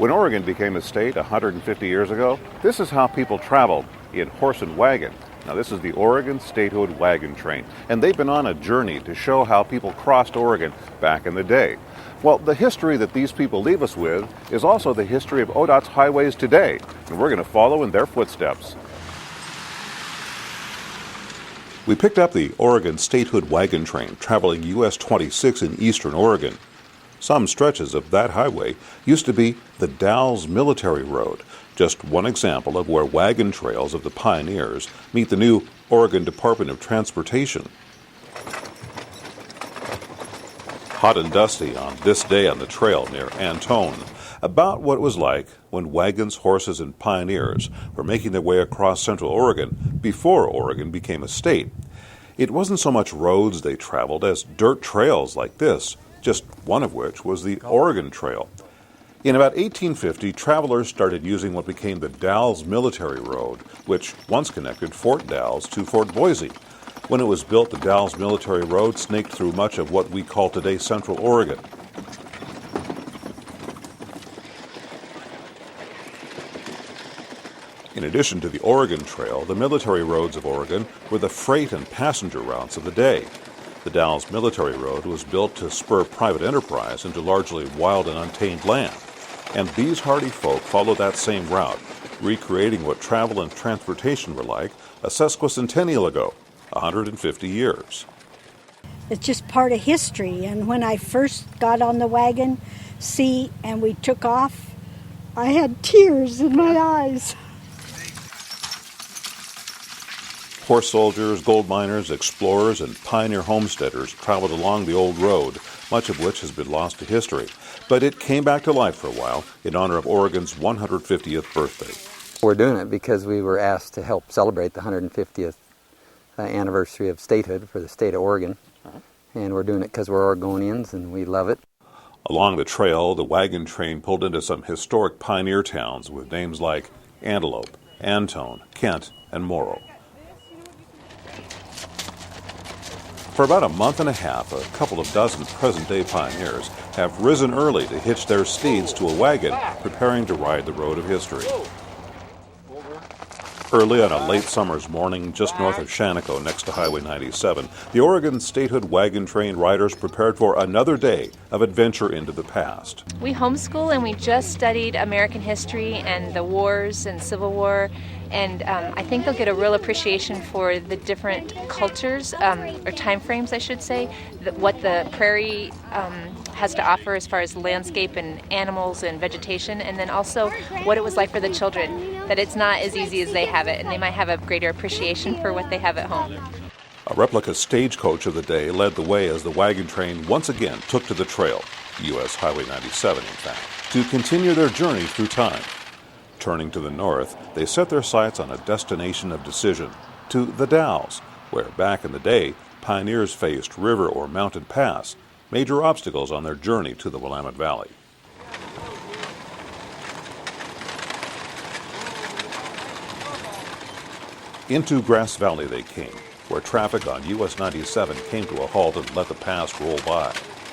When Oregon became a state 150 years ago, this is how people traveled, in horse and wagon. Now, this is the Oregon Statehood Wagon Train, and they've been on a journey to show how people crossed Oregon back in the day. Well, the history that these people leave us with is also the history of ODOT's highways today, and we're going to follow in their footsteps. We picked up the Oregon Statehood Wagon Train traveling US 26 in eastern Oregon. Some stretches of that highway used to be the Dalles Military Road, just one example of where wagon trails of the pioneers meet the new Oregon Department of Transportation. Hot and dusty on this day on the trail near Antone, about what it was like when wagons, horses, and pioneers were making their way across central Oregon before Oregon became a state. It wasn't so much roads they traveled as dirt trails like this, just one of which was the Oregon Trail. In about 1850, travelers started using what became the Dalles Military Road, which once connected Fort Dalles to Fort Boise. When it was built, the Dalles Military Road snaked through much of what we call today Central Oregon. In addition to the Oregon Trail, the military roads of Oregon were the freight and passenger routes of the day. The Dalles Military Road was built to spur private enterprise into largely wild and untamed land. And these hardy folk followed that same route, recreating what travel and transportation were like a sesquicentennial ago, 150 years. It's just part of history, and when I first got on the wagon, and we took off, I had tears in my eyes. Horse soldiers, gold miners, explorers, and pioneer homesteaders traveled along the old road, much of which has been lost to history. But it came back to life for a while in honor of Oregon's 150th birthday. We're doing it because we were asked to help celebrate the 150th anniversary of statehood for the state of Oregon. And we're doing it because we're Oregonians and we love it. Along the trail, the wagon train pulled into some historic pioneer towns with names like Antelope, Antone, Kent, and Morrow. For about a month and a half, a couple of dozen present-day pioneers have risen early to hitch their steeds to a wagon, preparing to ride the road of history. Early on a late summer's morning, just north of Shaniko, next to Highway 97, the Oregon Statehood Wagon Train riders prepared for another day of adventure into the past. We homeschool and we just studied American history and the wars and Civil War. And I think they'll get a real appreciation for the different cultures, or time frames, I should say, what the prairie has to offer as far as landscape and animals and vegetation, and then also what it was like for the children, that it's not as easy as they have it, and they might have a greater appreciation for what they have at home. A replica stagecoach of the day led the way as the wagon train once again took to the trail, U.S. Highway 97 in fact, to continue their journey through time. Turning to the north, they set their sights on a destination of decision, to the Dalles, where back in the day, pioneers faced river or mountain pass, major obstacles on their journey to the Willamette Valley. Into Grass Valley they came, where traffic on US 97 came to a halt and let the pass roll by.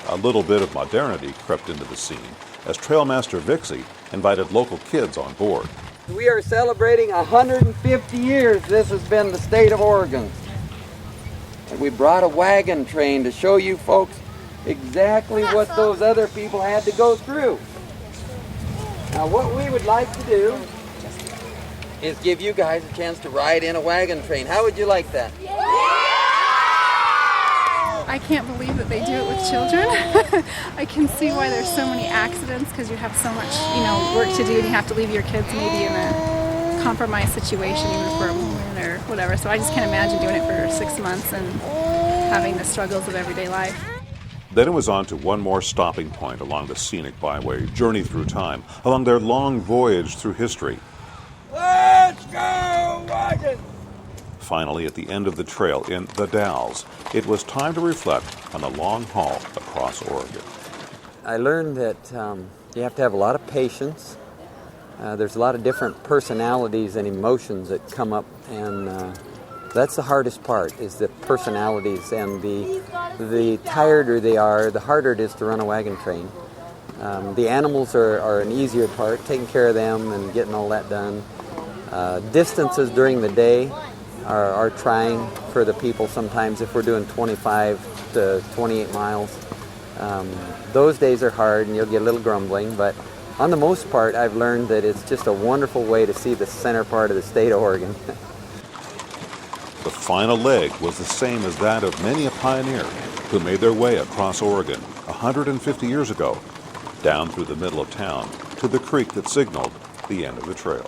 A little bit of modernity crept into the scene as Trailmaster Vixie invited local kids on board. We are celebrating 150 years. This has been the state of Oregon. And we brought a wagon train to show you folks exactly what those other people had to go through. Now what we would like to do is give you guys a chance to ride in a wagon train. How would you like that? I can't believe that they do it with children. I can see why there's so many accidents, because you have so much, work to do, and you have to leave your kids maybe in a compromised situation, even for a moment or whatever. So I just can't imagine doing it for 6 months and having the struggles of everyday life. Then it was on to one more stopping point along the scenic byway, journey through time, along their long voyage through history. Let's go, wagon! Finally, at the end of the trail in the Dalles, it was time to reflect on the long haul across Oregon. I learned that you have to have a lot of patience. There's a lot of different personalities and emotions that come up, and that's the hardest part, is the personalities, and the tireder they are, the harder it is to run a wagon train. The animals are an easier part, taking care of them and getting all that done. Distances during the day are trying for the people sometimes if we're doing 25 to 28 miles. Those days are hard and you'll get a little grumbling, but on the most part I've learned that it's just a wonderful way to see the center part of the state of Oregon. The final leg was the same as that of many a pioneer who made their way across Oregon 150 years ago, down through the middle of town to the creek that signaled the end of the trail.